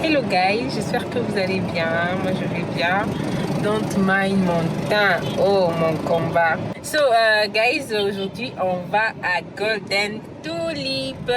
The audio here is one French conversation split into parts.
Hello guys, j'espère que vous allez bien. Moi je vais bien. Don't mind mon teint. Oh mon combat. So guys, aujourd'hui on va à Golden Tulip.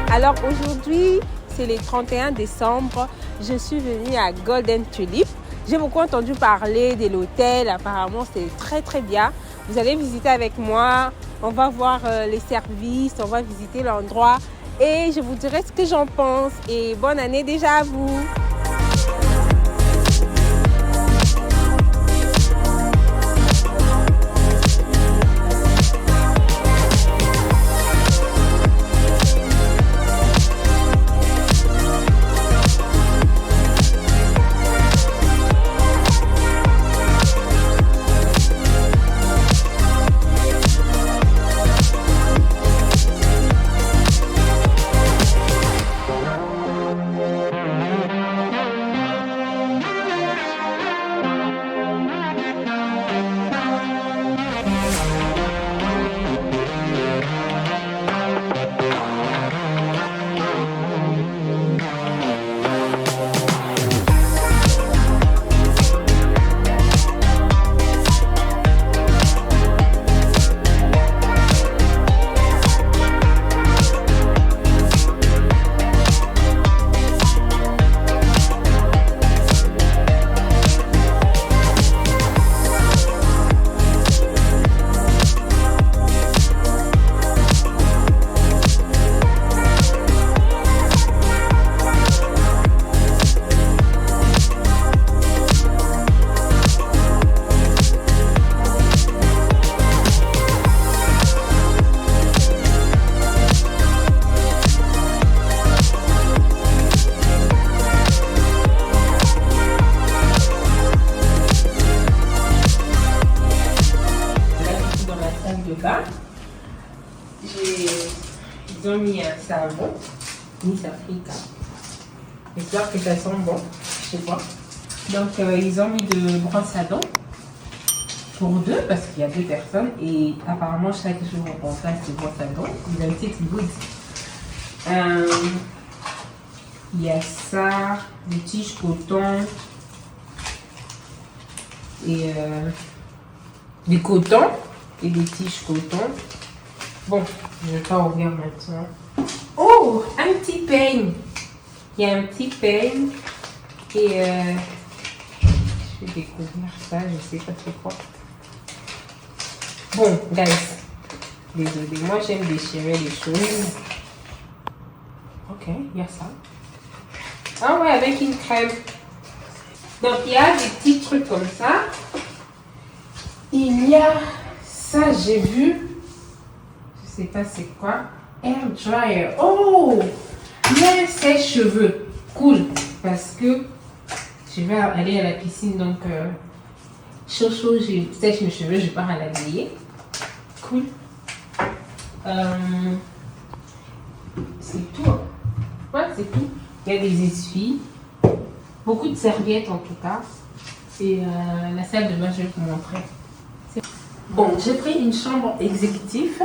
Alors aujourd'hui, c'est le 31 décembre. Je suis venue à Golden Tulip. J'ai beaucoup entendu parler de l'hôtel. Apparemment, c'est très très bien. Vous allez visiter avec moi. On va voir les services, on va visiter l'endroit et je vous dirai ce que j'en pense. Et bonne année déjà à vous. Ils ont mis un savon, Miss Africa. J'espère que ça sent bon, je sais pas. Donc ils ont mis de brosse à dents pour deux parce qu'il y a deux personnes et apparemment chaque jour on passe de brosse à dents. Il a une petite good. Il y a ça, des tiges coton et du coton et des tiges coton. Bon, je ne vais pas ouvrir maintenant. Oh, un petit peigne. Il y a un petit peigne. Et je vais découvrir ça. Je ne sais pas c'est quoi. Bon, guys. Désolé, moi j'aime déchirer les choses. Ok, il y a ça. Ah ouais, avec une crème. Donc il y a des petits trucs comme ça. Il y a ça, j'ai vu. Je sais pas c'est quoi. Air dryer. Oh, mais sèche-cheveux. Cool. Parce que je vais aller à la piscine. Donc, chaud, je sèche mes cheveux. Je pars à la griller. Cool. C'est tout. Ouais, c'est tout. Il y a des essuies. Beaucoup de serviettes en tout cas. Et la salle de bain, je vais vous montrer. Bon, j'ai pris une chambre exécutive.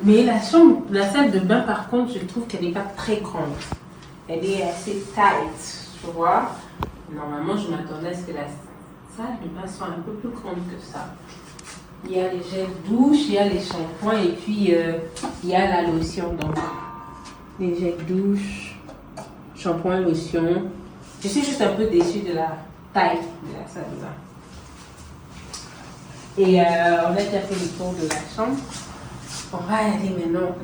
Mais la salle de bain, par contre, je trouve qu'elle n'est pas très grande. Elle est assez tight, tu vois. Normalement, je m'attendais à ce que la salle de bain soit un peu plus grande que ça. Il y a les gels douche, il y a les shampoings et puis il y a la lotion. Donc, les gels douche, shampoing, lotion. Je suis juste un peu déçue de la taille de la salle de bain. Et on a déjà fait le tour de la chambre. On va aller maintenant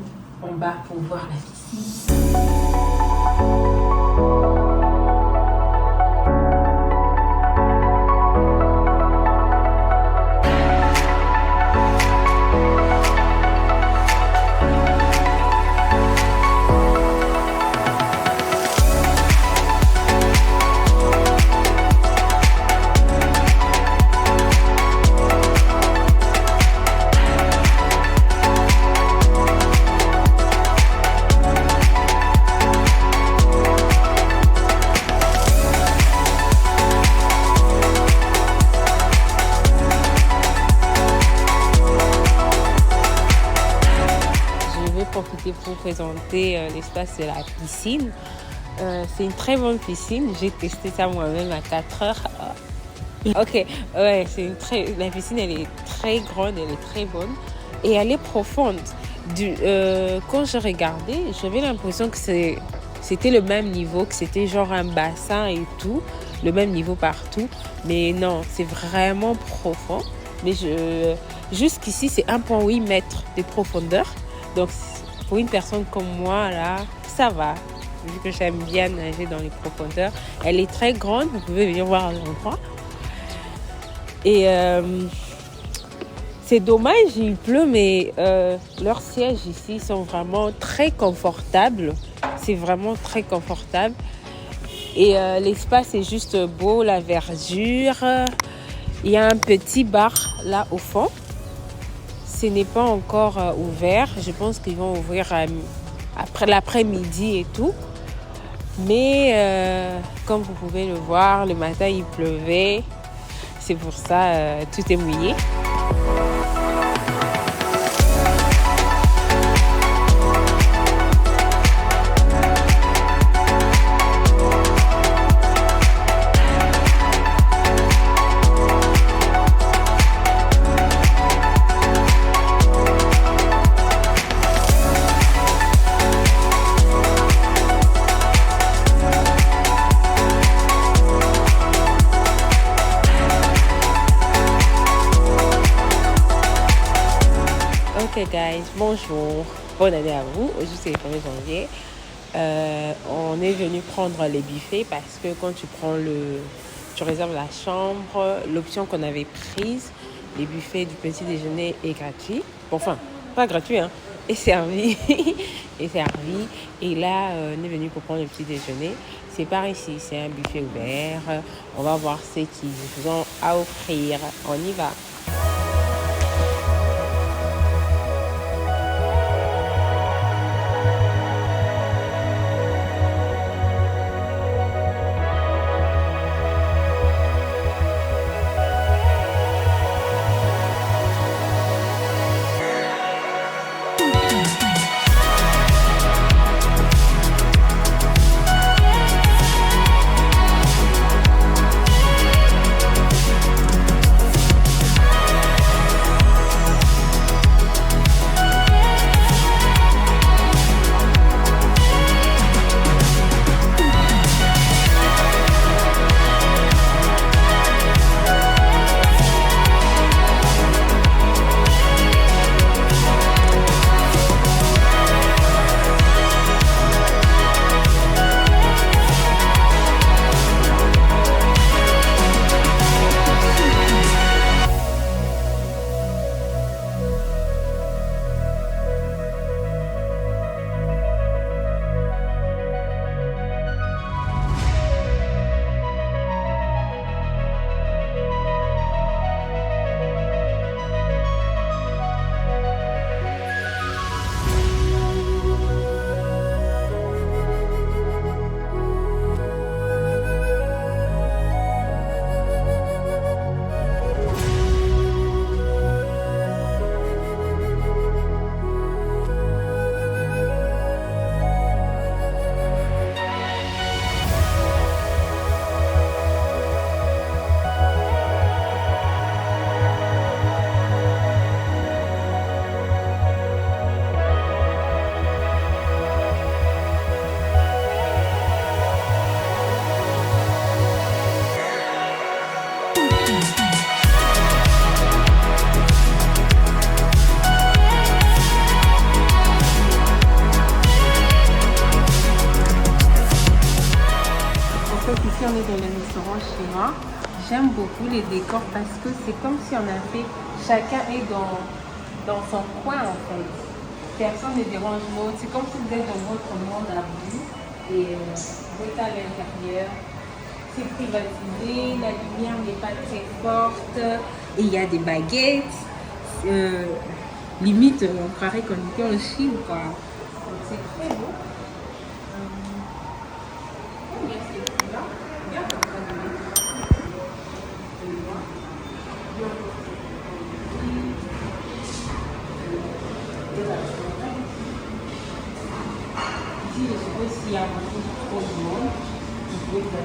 en bas pour voir la piscine. présenter l'espace de la piscine. C'est une très bonne piscine. J'ai testé ça moi-même à 4 heures. Ok, ouais, la piscine, elle est très grande, elle est très bonne et elle est profonde. Quand je regardais, j'avais l'impression que c'était le même niveau, que c'était genre un bassin et tout, le même niveau partout. Mais non, c'est vraiment profond. Mais jusqu'ici, c'est 1,8 mètres de profondeur. Donc, pour une personne comme moi, là, ça va. Vu que j'aime bien nager dans les profondeurs. Elle est très grande, vous pouvez venir voir l'endroit. Et c'est dommage, il pleut, mais leurs sièges ici sont vraiment très confortables. C'est vraiment très confortable. Et l'espace est juste beau, la verdure. Il y a un petit bar là au fond. Ce n'est pas encore ouvert. Je pense qu'ils vont ouvrir après l'après-midi et tout. Mais comme vous pouvez le voir, le matin il pleuvait. C'est pour ça, tout est mouillé. Ok guys, bonjour, bonne année à vous. Aujourd'hui c'est le 1er janvier. On est venu prendre les buffets parce que quand tu réserves la chambre, l'option qu'on avait prise, les buffets du petit déjeuner est gratuit. Bon, enfin, pas gratuit, hein, est servi. est servi. Et là, on est venu pour prendre le petit déjeuner. C'est par ici, c'est un buffet ouvert. On va voir ce qu'ils ont à offrir. On y va. On est dans le restaurant chinois. J'aime beaucoup les décors parce que c'est comme si on a fait, chacun est dans son coin en fait. Personne ne dérange l'autre. C'est comme si vous êtes dans votre monde à vous et vous êtes à l'intérieur. C'est privatisé, la lumière n'est pas très forte et il y a des baguettes. Limite, on croirait qu'on était en Chine quoi. Donc c'est très beau.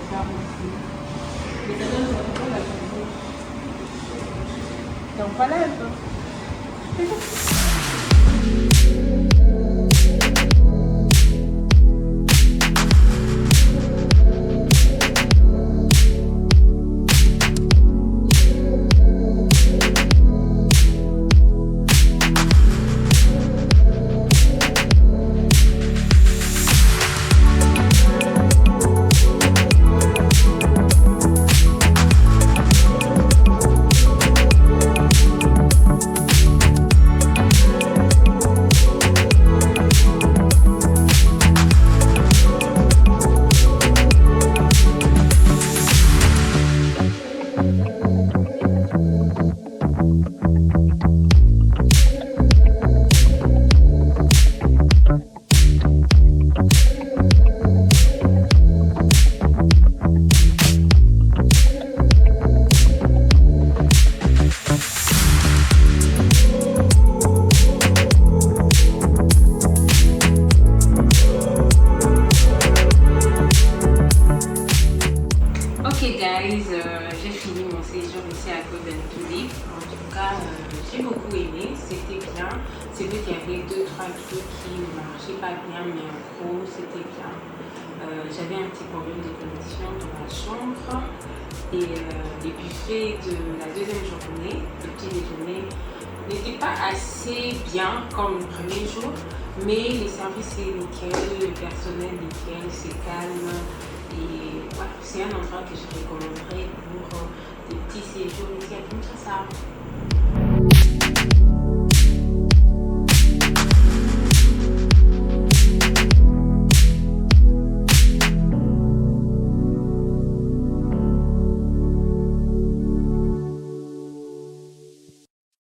faire aussi. Mais ça donne vraiment la journée. Donc voilà un peu. Ok guys, j'ai fini mon séjour ici à Golden Tulip. En tout cas, j'ai beaucoup aimé, c'était bien. C'est vrai qu'il y avait 2-3 trucs qui ne marchaient pas bien, mais en gros c'était bien. J'avais un petit problème de connexion dans la chambre et les buffets de la deuxième journée, le petit déjeuner, n'était pas assez bien comme le premier jour, mais les services c'est nickel, le personnel nickel, c'est calme. Et ouais, c'est un endroit que je recommanderais pour des petits séjours ici à Kinshasa.